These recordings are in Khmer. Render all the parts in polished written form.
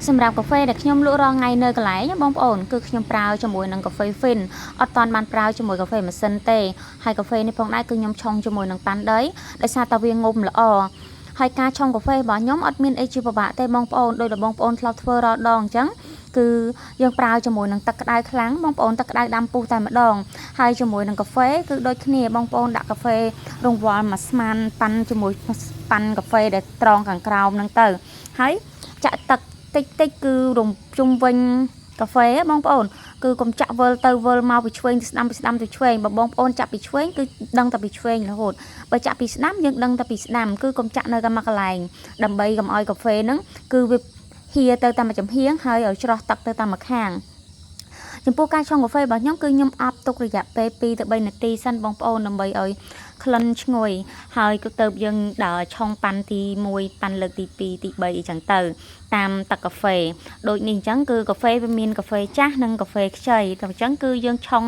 សម្រាប់កាហ្វេដែលខ្ញុំលក់រាល់ថ្ងៃនៅកន្លែងបងប្អូនគឺខ្ញុំប្រើជាមួយនឹងកាហ្វេ Fin អត់តាន់បានប្រើជាមួយកាហ្វេម៉ាស៊ីនទេហើយកាហ្វេនេះផងដែរគឺខ្ញុំឆុងជាមួយនឹងប៉ាន់ដីដោយសារតែវាងុំល្អហើយការឆុងកាហ្វេរបស់ខ្ញុំអត់មានអីជាពិបាកទេបងប្អូនដោយតែបងប្អូនធ្លាប់ធ្វើរាល់ដងអញ្ចឹងគឺយើងប្រើជាមួយនឹងទឹកក្តៅខ្លាំងបងប្អូនទឹកក្តៅដាំពុះតែម្ដងហើយជាមួយនឹងកាហ្វេគឺដូចគ្នាបងប្អូនដាក់កាហ្វេរង្វាល់មួយស្មានប៉ាន់ជាមួយប៉ាន់កាហ្វេដែលត្រង់ខាងក្រោមហ្នឹងទៅហើយចាក់ទឹកតិចគឺរំជុំវិញកាហ្វេបងប្អូនគឺកុំចាក់វិលទៅវិលមកពីឆ្វេងទៅស្ដាំពីស្ដាំទៅឆ្វេងបើបងប្អូនចាក់ពីឆ្វេងគឺដឹងតែពីឆ្វេងរហូតបើចាក់ពីស្ដាំយើងដឹងតែពីស្ដាំគឺកុំចាក់នៅកន្លែងដើម្បីកុំឲ្យកាហ្វេហ្នឹងគឺវាហៀទៅតាមចំហៀងហើយឲ្យច្រោះទឹកទៅតាមម្ខាងចំពោះការឆុងកាហ្វេរបស់ខ្ញុំគឺខ្ញុំអាប់ទុករយៈពេល2ទៅ3នាទីសិនបងប្អូនដើម្បីឲ្យក្លិនឈ្ងុយហើយគឺទៅយើងដល់ឆុងប៉ាន់ទី1ប៉ាន់លើកទី2ទី3អីចឹងទៅតាមទឹកកាហ្វេដូចនេះអញ្ចឹងគឺកាហ្វេវាមានកាហ្វេចាស់និងកាហ្វេខ្ចីតែអញ្ចឹងគឺយើងឆុង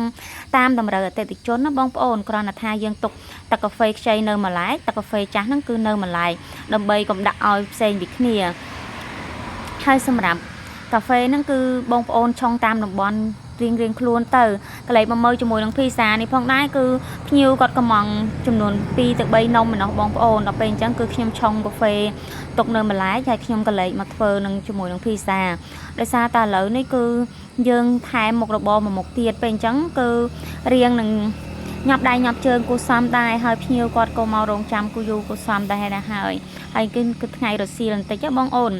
តាមតម្រូវអតិថិជនណាបងប្អូនគ្រាន់តែថាយើងទុកទឹកកាហ្វេខ្ចីនៅម្លែកទឹកកាហ្វេចាស់ហ្នឹងគឺនៅម្លែកដើម្បីកុំដាក់ឲ្យផ្សេងពីគ្នាហើយសម្រាប់កាហ្វេហ្នឹងគឺបងប្អូនឆុងតាមតំបន់រៀងខ្លួនទៅកន្លែងមកមើលជាមួយនឹងភីសានេះផងដែរគឺភ្ញៀវគាត់កំងចំនួន2ទៅ3នំឯណោះបងប្អូនដល់ពេលអញ្ចឹងគឺខ្ញុំឆុងកាហ្វេទុកនៅម្លែកហើយខ្ញុំក៏លេចមកធ្វើនឹងជាមួយនឹងភីសាដោយសារតែឥឡូវនេះគឺយើងថែមមុខរបរមួយមុខទៀតពេលអញ្ចឹងគឺរៀងនឹងញាប់ដៃញាប់ជើងគូសំដែរហើយភ្ញៀវគាត់ក៏មករងចាំគូយូគូសំដែរហើយគឺថ្ងៃរសៀលបន្តិចបងអូន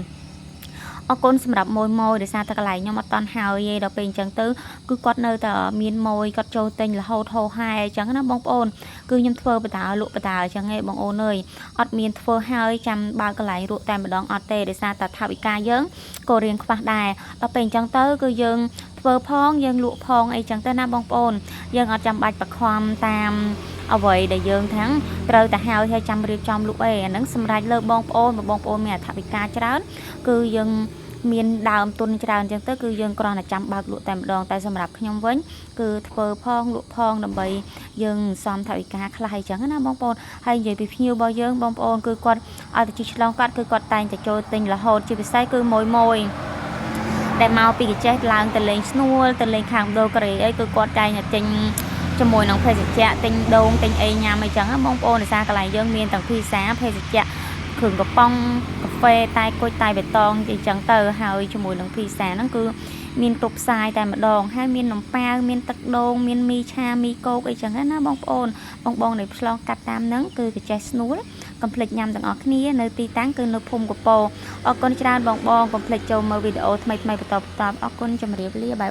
អរគុណសម្រាប់ម៉ួយដោយសារតែកន្លែងខ្ញុំអត់តន់ហើយទេដល់ពេលអញ្ចឹងទៅគឺគាត់នៅតែមានម៉ួយគាត់ចូលទិញរហូតហោហែអញ្ចឹងណាបងប្អូនគឺខ្ញុំធ្វើបដាលក់បដាអញ្ចឹងឯងបងអូនអើយអត់មានធ្វើហើយចាំបើកន្លែងលក់តែម្ដងអត់ទេដោយសារតែថវិកាយើងក៏រៀងខ្វះដែរដល់ពេលអញ្ចឹងទៅគឺយើងធ្វើផងយើងលក់ផងអីចឹងទៅណាបងប្អូនយើងអត់ចាំបាច់បខំតាមអ្វីដែលយើងទាំងត្រូវតែហើយចាំរៀបចំលក់អីអាហ្នឹងសម្រាប់លើបងប្អូនមានអធិការច្រើនគឺយើងមានដើមទុនច្រើនអញ្ចឹងទៅគឺយើងគ្រាន់តែចាំបើកលក់តែម្ដងតែសម្រាប់ខ្ញុំវិញគឺធ្វើផងលក់ផងដើម្បីយើងសំថវិកាខ្លះអញ្ចឹងណាបងប្អូនហើយនិយាយពីភ្ញៀវរបស់យើងបងប្អូនគឺគាត់ឲ្យតែជិះឆ្លងកាត់គឺគាត់តែងតែចូលទិញរហូតជាពិសេសគឺម៉ួយដែលមកពីកញ្ចេះឡើងទៅលេងស្នួលទៅលេងខាងដូកូរ៉េអីគឺគាត់តែងតែទិញជាមួយនឹងភេសជ្ជៈទិញដូងទិញអីញ៉ាំអីចឹងណាបងប្អូនដោយសារកន្លែងយើងមានទាំងភីសាភេសជ្ជៈគ្រឿងកំប៉ុងកាហ្វេតែគុជតែបេតងអីចឹងទៅហើយជាមួយនឹងភីសាហ្នឹងគឺមានគ្រប់ផ្សាយតែម្ដងហើយមាននំប៉ាវមានទឹកដូងមានមីឆាមីកូកអីចឹងណាបងប្អូនបងដែលឆ្លងកាត់តាមហ្នឹងគឺកញ្ចេះស្នួលកុំភ្លេចញ៉ាំទាំងអស់គ្នានៅទីតាំងគឺនៅភូមិកពរអរគុណច្រើនបងកុំភ្លេចចូលមើលវីដេអូថ្មីបន្តអរគុណជម្រាបលាបាយបាយ